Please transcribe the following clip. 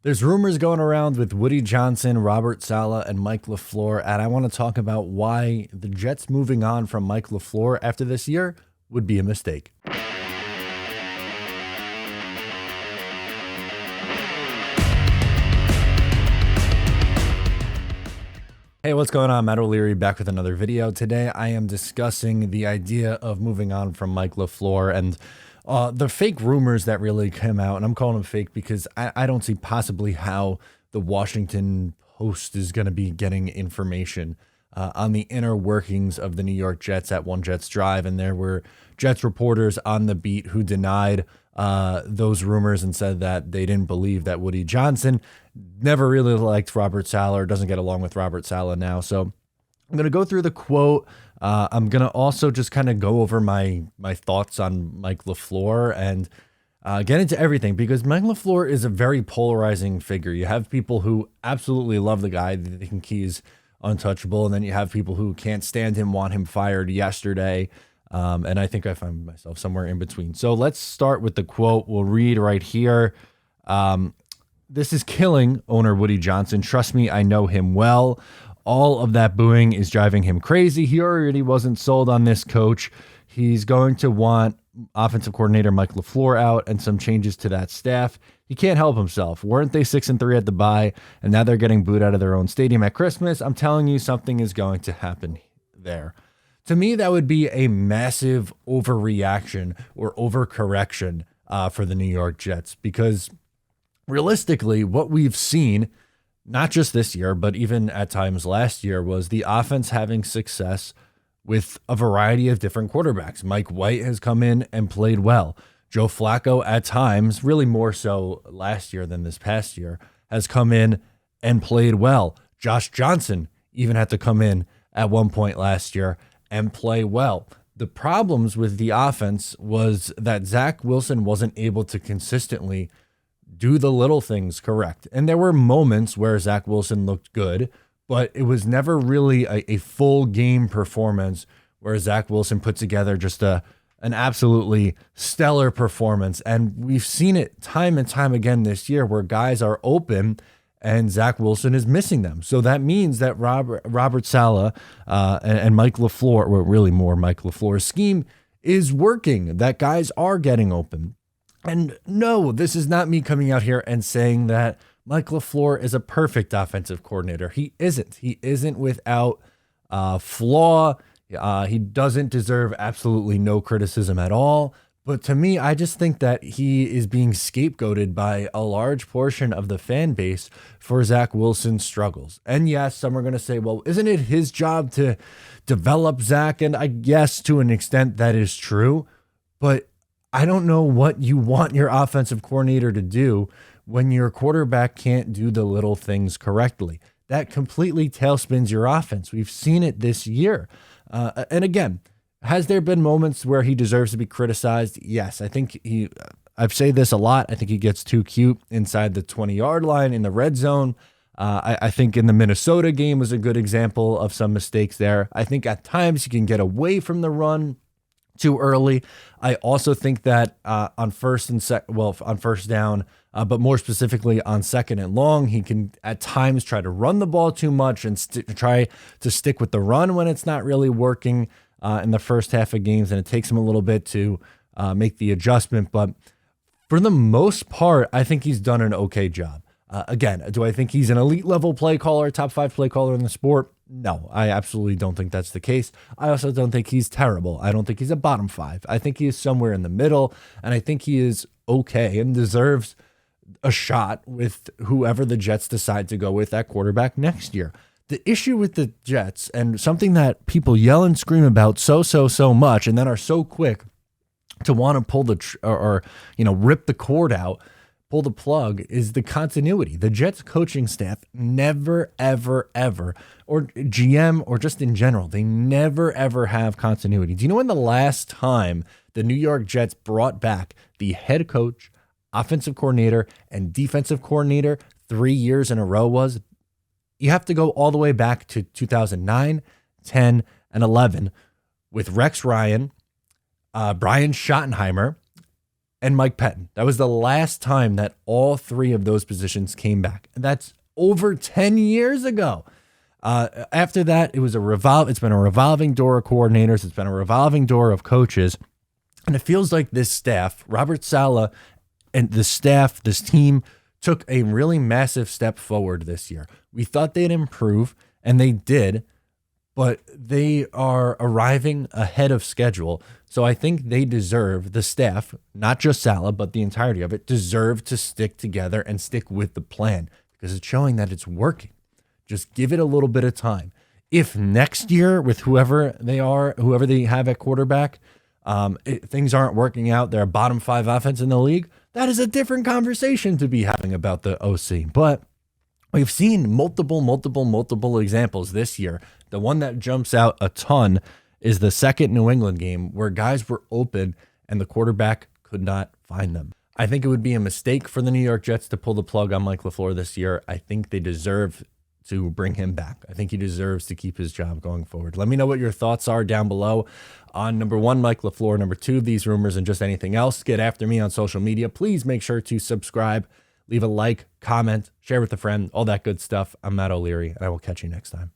There's rumors going around with Woody Johnson, Robert Saleh, and Mike LaFleur, and I want to talk about why the Jets moving on from Mike LaFleur after this year would be a mistake. Hey, what's going on? Matt O'Leary back with another video. Today I am discussing the idea of moving on from Mike LaFleur and the fake rumors that really came out. And I'm calling them fake because I don't see possibly how the Washington Post is going to be getting information on the inner workings of the New York Jets at One Jets Drive. And there were Jets reporters on the beat who denied those rumors and said that they didn't believe that Woody Johnson never really liked Robert Saleh or doesn't get along with Robert Saleh now. So I'm going to go through the quote. I'm going to also just kind of go over my thoughts on Mike LaFleur and get into everything, because Mike LaFleur is a very polarizing figure. You have people who absolutely love the guy, they think he's untouchable, and then you have people who can't stand him, want him fired yesterday. And I think I find myself somewhere in between. So let's start with the quote. We'll read right here. This is killing owner Woody Johnson. Trust me, I know him well. All of that booing is driving him crazy. He already wasn't sold on this coach. He's going to want offensive coordinator Mike LaFleur out and some changes to that staff. He can't help himself. Weren't they 6-3 at the bye, and now they're getting booed out of their own stadium at Christmas? I'm telling you, something is going to happen there. To me, that would be a massive overreaction or overcorrection for the New York Jets, because realistically, what we've seen, not just this year, but even at times last year, was the offense having success with a variety of different quarterbacks. Mike White has come in and played well. Joe Flacco at times, really more so last year than this past year, has come in and played well. Josh Johnson even had to come in at one point last year and play well. The problems with the offense was that Zach Wilson wasn't able to consistently do the little things correct. And there were moments where Zach Wilson looked good, but it was never really a full game performance where Zach Wilson put together just an absolutely stellar performance. And we've seen it time and time again this year where guys are open and Zach Wilson is missing them. So that means that Robert Saleh and Mike LaFleur, or really more Mike LaFleur's scheme, is working, that guys are getting open. And no, this is not me coming out here and saying that Mike LaFleur is a perfect offensive coordinator. He isn't. He isn't without flaw. He doesn't deserve absolutely no criticism at all. But to me, I just think that he is being scapegoated by a large portion of the fan base for Zach Wilson's struggles. And yes, some are going to say, well, isn't it his job to develop Zach? And I guess to an extent that is true. But I don't know what you want your offensive coordinator to do when your quarterback can't do the little things correctly. That completely tailspins your offense. We've seen it this year. And again, has there been moments where he deserves to be criticized? Yes, I think I've said this a lot. I think he gets too cute inside the 20-yard line in the red zone. I think in the Minnesota game was a good example of some mistakes there. I think at times he can get away from the run too early. I also think that on first down, but more specifically on second and long, he can at times try to run the ball too much and try to stick with the run when it's not really working in the first half of games, and it takes him a little bit to make the adjustment. But for the most part, I think he's done an okay job. Again, do I think he's an elite level play caller, top 5 play caller in the sport? No, I absolutely don't think that's the case. I also don't think he's terrible. I don't think he's a bottom 5. I think he is somewhere in the middle, and I think he is okay and deserves a shot with whoever the Jets decide to go with at quarterback next year. The issue with the Jets, and something that people yell and scream about so much, and then are so quick to want to pull rip the cord out, pull the plug, is the continuity. The Jets coaching staff never, ever, or GM, or just in general, they never, ever have continuity. Do you know when the last time the New York Jets brought back the head coach, offensive coordinator, and defensive coordinator 3 years in a row was? You have to go all the way back to 2009, 10, and 11 with Rex Ryan, Brian Schottenheimer, and Mike Pettin. That was the last time that all three of those positions came back. And that's over 10 years ago. After that, it's been a revolving door of coordinators. It's been a revolving door of coaches. And it feels like this staff, Robert Saleh and the staff, this team took a really massive step forward this year. We thought they'd improve, and they did, but they are arriving ahead of schedule. So I think they deserve, the staff, not just Saleh, but the entirety of it, deserve to stick together and stick with the plan because it's showing that it's working. Just give it a little bit of time. If next year with whoever they have at quarterback, things aren't working out, they're a bottom 5 offense in the league, that is a different conversation to be having about the OC. But we've seen multiple examples this year. The one that jumps out a ton is the second New England game where guys were open and the quarterback could not find them. I think it would be a mistake for the New York Jets to pull the plug on Mike LaFleur this year. I think they deserve to bring him back. I think he deserves to keep his job going forward. Let me know what your thoughts are down below on number 1, Mike LaFleur, number 2, these rumors, and just anything else. Get after me on social media. Please make sure to subscribe, leave a like, comment, share with a friend, all that good stuff. I'm Matt O'Leary, and I will catch you next time.